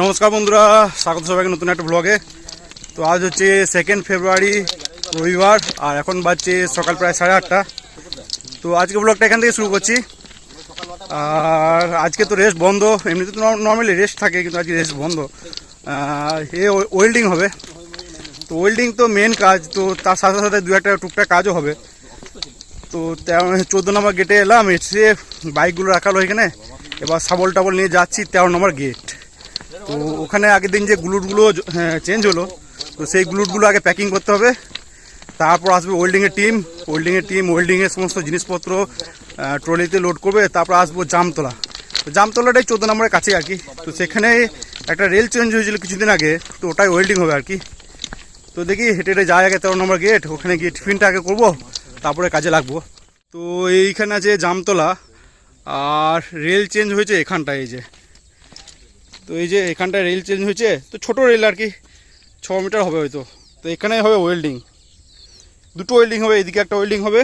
নমস্কার বন্ধুরা, স্বাগত সবাইকে নতুন একটা ব্লগে। তো আজ হচ্ছে 2 ফেব্রুয়ারি রবিবার, আর এখন বাজছে সকাল প্রায় 8:30। তো আজকে ব্লগটা এখান থেকে শুরু করছি। আর আজকে তো রেস্ট বন্ধ, এমনিতে তো নর্মালি রেস্ট থাকে, কিন্তু আজকে রেস্ট বন্ধ। এ ওয়েল্ডিং হবে। তো ওয়েল্ডিং তো মেন কাজ, তো তার সাথে সাথে দু একটা টুকটাক কাজও হবে। তো 14 নম্বর গেটে এলাম, এসে বাইকগুলো রাখালো এখানে। এবার শাবল টাবল নিয়ে যাচ্ছি 13 নম্বর গেট। তো ওখানে আগের দিন যে গ্লুটগুলো চেঞ্জ হলো, তো সেই গ্লুটগুলো আগে প্যাকিং করতে হবে। তারপর আসবে ওয়েল্ডিংয়ের টিম। ওয়েল্ডিংয়ের সমস্ত জিনিসপত্র ট্রলিতে লোড করবে। তারপর আসবো জামতলা। তো জামতলাটাই 14 নম্বরের কাছে আর কি। তো সেখানে একটা রেল চেঞ্জ হয়েছিল কিছুদিন আগে, তো ওটাই ওয়েল্ডিং হবে আর কি। তো দেখি হেঁটে হেঁটে যাই আগে 13 নম্বর গেট, ওখানে গিয়ে টিফিনটা আগে করবো, তারপরে কাজে লাগবো। তো এইখানে আছে জামতলা, আর রেল চেঞ্জ হয়েছে এখানটায়। এই যে এখানটায় রেল চেঞ্জ হয়েছে, তো ছোটো রেল আর কি, 6 মিটার হবে হয়তো। তো এখানে হবে ওয়েল্ডিং, দুটো ওয়েল্ডিং হবে। এইদিকে একটা ওয়েল্ডিং হবে,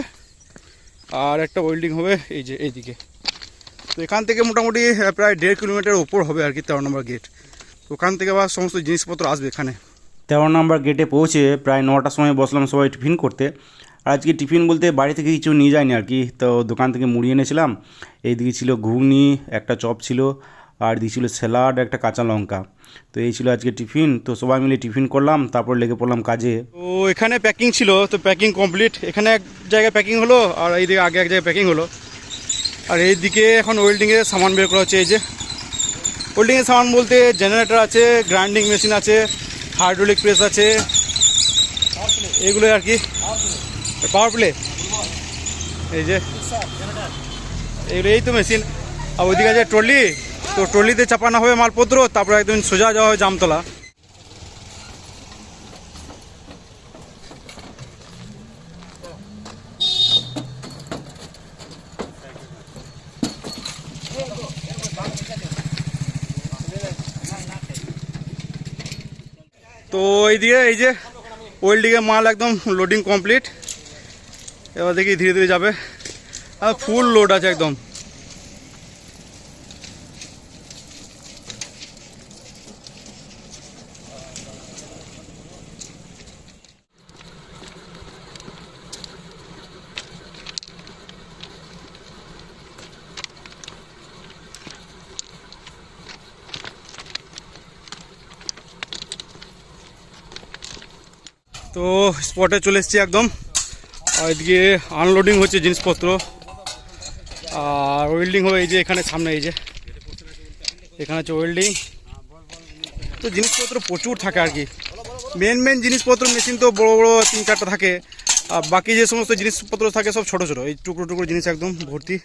আর একটা ওয়েল্ডিং হবে এইদিকে। তো এখান থেকে মোটামুটি প্রায় 1.5 কিলোমিটার উপর হবে আর কি 13 নম্বর গেট। তো ওখান থেকে আবার সমস্ত জিনিসপত্র আসবে এখানে। 13 নম্বর গেটে পৌঁছে প্রায় 9টার সময় বসলাম সবাই টিফিন করতে। আর আজকে টিফিন বলতে বাড়ি থেকে কিছু নিয়ে যায়নি আর কি, তো দোকান থেকে মুড়ি এনেছিলাম। এইদিকে ছিল ঘুগনি, একটা চপ ছিল, আর দিকে ছিল স্যালাড, একটা কাঁচা লঙ্কা। তো এই ছিল আজকে টিফিন। তো সবাই মিলে টিফিন করলাম, তারপর লেগে পড়লাম কাজে। তো এখানে প্যাকিং ছিল, তো প্যাকিং কমপ্লিট। এখানে এক জায়গায় প্যাকিং হলো, আর এইদিকে আগে এক জায়গায় প্যাকিং হলো। আর এইদিকে এখন ওয়েল্ডিংয়ের সামান বের করা হচ্ছে। এই যে ওয়েল্ডিংয়ের সামান বলতে জেনারেটর আছে, গ্রাইন্ডিং মেশিন আছে, হাইড্রোলিক প্রেস আছে, এগুলো আর কি। পাওয়ার প্লে, এই যে এগুলো, এই তো মেশিন। আর ওইদিকে আছে ট্রলি, তো ট্রলিতে চাপানো হবে মালপত্র, তারপরে একদম সোজা যাওয়া হবে জামতলা। তো এইদিকে এই যে ওয়েল্ডিংয়ের মাল একদম লোডিং কমপ্লিট। এবার দেখি ধীরে ধীরে যাবে, আর ফুল লোড আছে একদম। তো স্পটে চলে এসেছি একদম। আর এদিকে আনলোডিং হচ্ছে জিনিসপত্র, আর ওয়েল্ডিং হবে এই যে এখানে সামনে। এই যে এখানে হচ্ছে ওয়েল্ডিং। তো জিনিসপত্র প্রচুর থাকে আর কি। মেন জিনিসপত্র মেশিন তো বড় বড় 3-4টা থাকে, আর বাকি যে সমস্ত জিনিসপত্র থাকে সব ছোটো ছোটো, এই টুকরো টুকরো জিনিস একদম ভর্তি।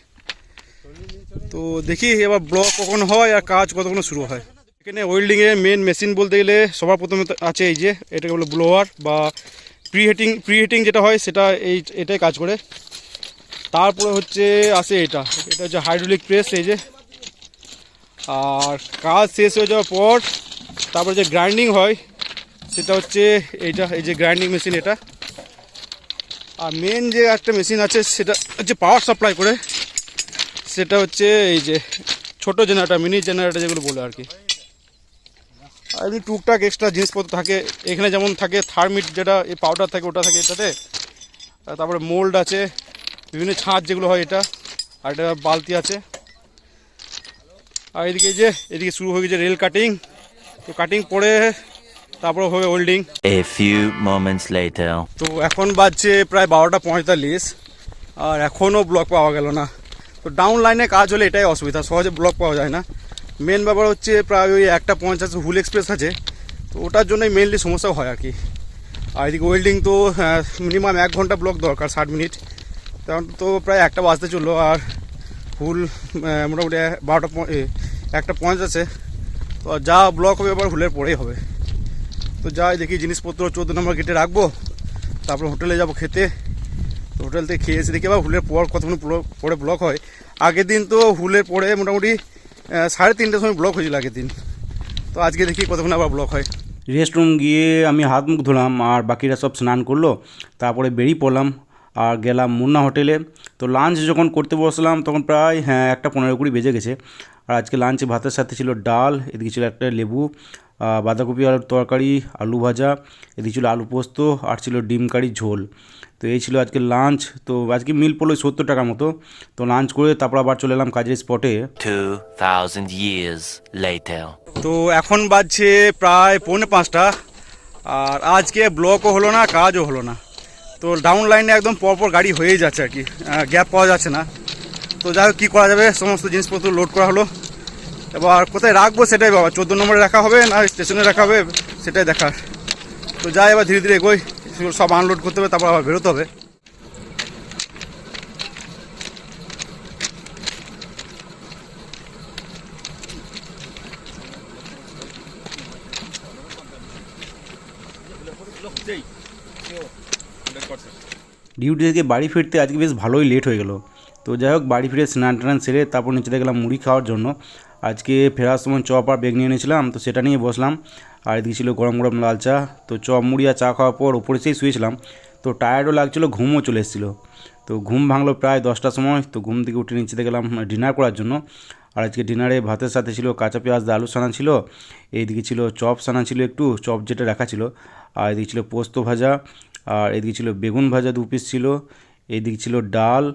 তো দেখি এবার ব্লক কখন হয় আর কাজ কতক্ষণ শুরু হয়। এখানে ওয়েল্ডিংয়ে মেন মেশিন বলতে গেলে সবার প্রথমে আছে এই যে, এটাকে বলে ব্লোয়ার বা প্রি হিটিং যেটা হয় সেটা, এটাই কাজ করে। তারপরে হচ্ছে আসে এটা হচ্ছে হাইড্রোলিক প্রেস। এই যে, আর কাজ শেষ হয়ে যাওয়ার পর তারপরে যে গ্রাইন্ডিং হয় সেটা হচ্ছে এইটা, এই যে গ্রাইন্ডিং মেশিন এটা। আর মেন যে একটা মেশিন আছে সেটা হচ্ছে পাওয়ার সাপ্লাই করে, সেটা হচ্ছে এই যে ছোটো জেনারেটর, মিনি জেনারেটর যেগুলো বলে আর কি। আর এমনি টুকটাক এক্সট্রা জিনিসপত্র থাকে এখানে, যেমন থাকে থার্মিট, যেটা এই পাউডার থাকে ওটা থাকে এটাতে। তারপরে মোল্ড আছে, বিভিন্ন ছাঁচ যেগুলো হয় এটা, আর একটা বালতি আছে। আর এদিকে শুরু হয়ে গেছে রেল কাটিং। তো কাটিং পরে তারপরে হবে welding. A few moments later. তো এখন বাজছে প্রায় 12:45, আর এখনও ব্লক পাওয়া গেল না। তো ডাউন লাইনে কাজ হলে এটাই অসুবিধা, সহজে ব্লক পাওয়া যায় না। মেন ব্যাপার হচ্ছে প্রায় ওই 1:50 হুল এক্সপ্রেস আছে, তো ওটার জন্যই মেনলি সমস্যা হয় আর কি। আর এদিকে ওয়েল্ডিং তো মিনিমাম 1 ঘন্টা ব্লক দরকার, 60 মিনিট। কারণ তো প্রায় 1টা বাজতে চললো, আর হুল মোটামুটি 1:50 আছে। তো যা ব্লক হবে এবার হুলের পরেই হবে। তো যাই দেখি জিনিসপত্র 14 নম্বর গেটে রাখবো, তারপর হোটেলে যাব খেতে। তো হোটেল থেকে খেয়ে এসে দেখি আবার হুলের পর কতক্ষণ পরে ব্লক হয়। আগের দিন তো হুলের পরে মোটামুটি 3:30টার সময় ব্লক হয়েছিল আগের দিন। তো আজকে দেখি কতক্ষণ আবার ব্লক হয়। রেস্ট রুম গিয়ে আমি হাত মুখ ধুলাম, আর বাকিরা সব স্নান করলো। তারপরে বেরিয়ে পড়লাম আর গেলাম মুন্না হোটেলে। তো লাঞ্চ যখন করতে বসলাম তখন প্রায় 1:15-20 বেজে গেছে। আর আজকে লাঞ্চে ভাতের সাথে ছিল ডাল, এদিকে ছিল একটা লেবু, বাঁধাকপি আলুর তরকারি, আলু ভাজা, এদিকে ছিল আলু পোস্ত, আর ছিল ডিম কারি ঝোল। তো এই ছিল আজকে লাঞ্চ। তো আজকে মিল পড়লো 70 টাকার মতো। তো লাঞ্চ করে তারপর আবার চলে এলাম কাজের স্পটে। 2,000 years later. তো এখন বাজছে প্রায় 4:45, আর আজকে ব্লকও হলো না, কাজও হলো না। তো ডাউন লাইনে একদম পরপর গাড়ি হয়েই যাচ্ছে আর কি, গ্যাপ পাওয়া যাচ্ছে না। তো যাই হোক, কী করা যাবে, সমস্ত জিনিসপত্র লোড করা হলো। এবার কোথায় রাখবো সেটাই বাবা, 14 নম্বরে রাখা হবে না স্টেশনে রাখা হবে সেটাই দেখার। তো যাই এবার ধীরে ধীরে এগোই, সেগুলো সব আনলোড করতে হবে, তারপর আবার বেরোতে হবে। ডিউটি থেকে বাড়ি ফিরতে আজকে বেশ ভালোই লেট হয়ে গেল। তো যাই হোক, বাড়ি ফিরে স্নান টান সেরে তারপর নিচে গেলাম মুড়ি খাওয়ার জন্য। আজকে ফেরার সময় চপ আর বেগ নিয়ে এনেছিলাম, তো সেটা নিয়ে বসলাম। আর এদিকে ছিল গরম গরম লাল চা। তো চপ মুড়ি আর চা খাওয়ার পর উপরে সেই শুয়েছিলাম। তো টায়ার্ডও লাগছিলো, ঘুমও চলে এসেছিলো। তো ঘুম ভাঙলো প্রায় 10টার সময়। তো ঘুম থেকে উঠে নিচেতে গেলাম ডিনার করার জন্য। আর আজকে ডিনারে ভাতের সাথে ছিল কাঁচা পেঁয়াজ দিয়ে আলু সানা ছিল, এইদিকে ছিল চপ সানা ছিল, একটু চপ যেটা রাখা ছিল, আর এদিকে ছিল পোস্ত ভাজা, আর এদিকে ছিল বেগুন ভাজা 2 পিস ছিল, এইদিকে ছিল ডাল,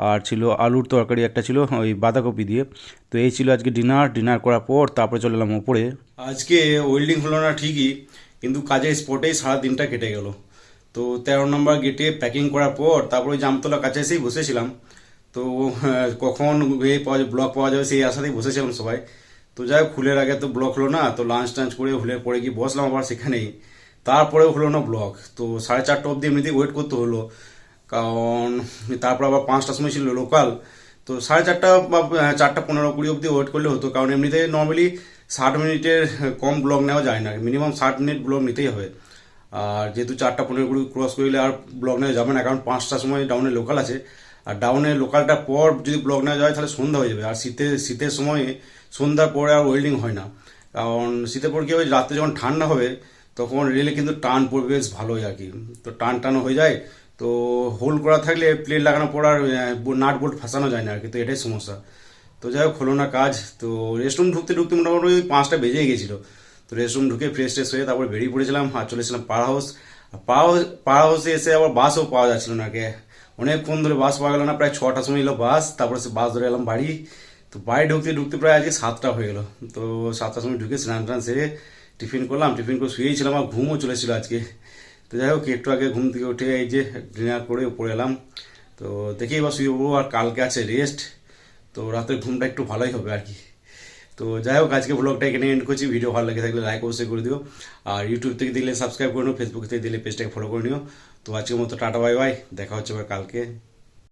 আর ছিল আলুর তরকারি একটা ছিল ওই বাঁধাকপি দিয়ে। তো এই ছিল আজকে ডিনার করার পর তারপরে চলে এলাম ওপরে। আজকে ওয়েল্ডিং হলো না ঠিকই, কিন্তু কাজের স্পটেই সারা দিনটা কেটে গেল। তো 13 নম্বর গেটে প্যাকিং করার পর তারপরে জামতলা কাছে এসেই বসেছিলাম। তো কখন ব্লক পাওয়া যাবে সেই আশাতেই বসেছিলাম সবাই। তো যাই হোক, খুলের আগে তো ব্লক হলো না। তো লাঞ্চ টাঞ্চ করে হুলের পরে গিয়ে বসলাম আবার সেখানেই, তারপরেও হলো না ব্লক। তো 4:30 অবধি এমনিতেই ওয়েট করতে হলো, কারণ তারপর আবার 5টার সময় ছিল লোকাল। তো 4:30 বা 4:15-20 অবধি ওয়েট করলে হতো, কারণ এমনিতে নর্মালি 60 মিনিটের কম ব্লক নেওয়া যায় না, মিনিমাম 60 মিনিট ব্লক নিতেই হবে। আর যেহেতু 4:15 ক্রস করলে আর ব্লক নেওয়া যাবে না, কারণ 5টার সময় ডাউনে লোকাল আছে। আর ডাউনে লোকালটার পর যদি ব্লক নেওয়া যায় তাহলে সন্ধ্যা হয়ে যাবে। আর শীতের সময়ে সন্ধ্যার পরে আর ওয়েল্ডিং হয় না, কারণ শীতের পর কি হবে, রাত্রে যখন ঠান্ডা হবে তখন রেলে কিন্তু টান পড়বে বেশ ভালোই আর কি। তো টান হয়ে যায়। তো হোল করা থাকলে প্লেট লাগানোর পর আর নাট বোল্ট ফাঁসানো যায় না আর কি। তো এটাই সমস্যা। তো যাই হোক, হলো না কাজ। তো রেস্টরুম ঢুকতে মোটামুটি 5টা বেজে গেছিলো। তো রেস্টরুম ঢুকে ফ্রেশ হয়ে তারপর বেরিয়ে পড়েছিলাম আর চলেছিলাম পাওয়ার হাউস। পাওয়ার হাউসে এসে আবার বাসও পাওয়া যাচ্ছিল না, কে অনেকক্ষণ ধরে বাস পাওয়া গেল না। প্রায় 6টার সময় এলো বাস, তারপরে সে বাস ধরে এলাম বাড়ি। তো বাড়ি ঢুকতে প্রায় আজকে 7টা হয়ে গেলো। তো 7টার সময় ঢুকে স্নান টান সেরে টিফিন করলাম, টিফিন করে শুয়েছিলাম, আর ঘুমও চলেছিল আজকে। তো যাই হোক, একটু আগে ঘুম থেকে উঠে এই যে ডিনার করে উপরে এলাম। তো দেখি এবার শুয়ে পড়বো, আর কালকে আছে রেস্ট। তো রাতের ঘুমটা একটু ভালোই হবে আর কি। তো যাই হোক, আজকে ব্লগটা এখানে এন্ড করছি। ভিডিও ভালো লাগে থাকলে লাইক অবশ্যই করে দিও, আর ইউটিউব থেকে দিলে সাবস্ক্রাইব করে নিও, ফেসবুক থেকে দিলে পেজটাকে ফলো করে নিও। তো আজকের মতো টাটা বাই বাই, দেখা হচ্ছে আবার কালকে।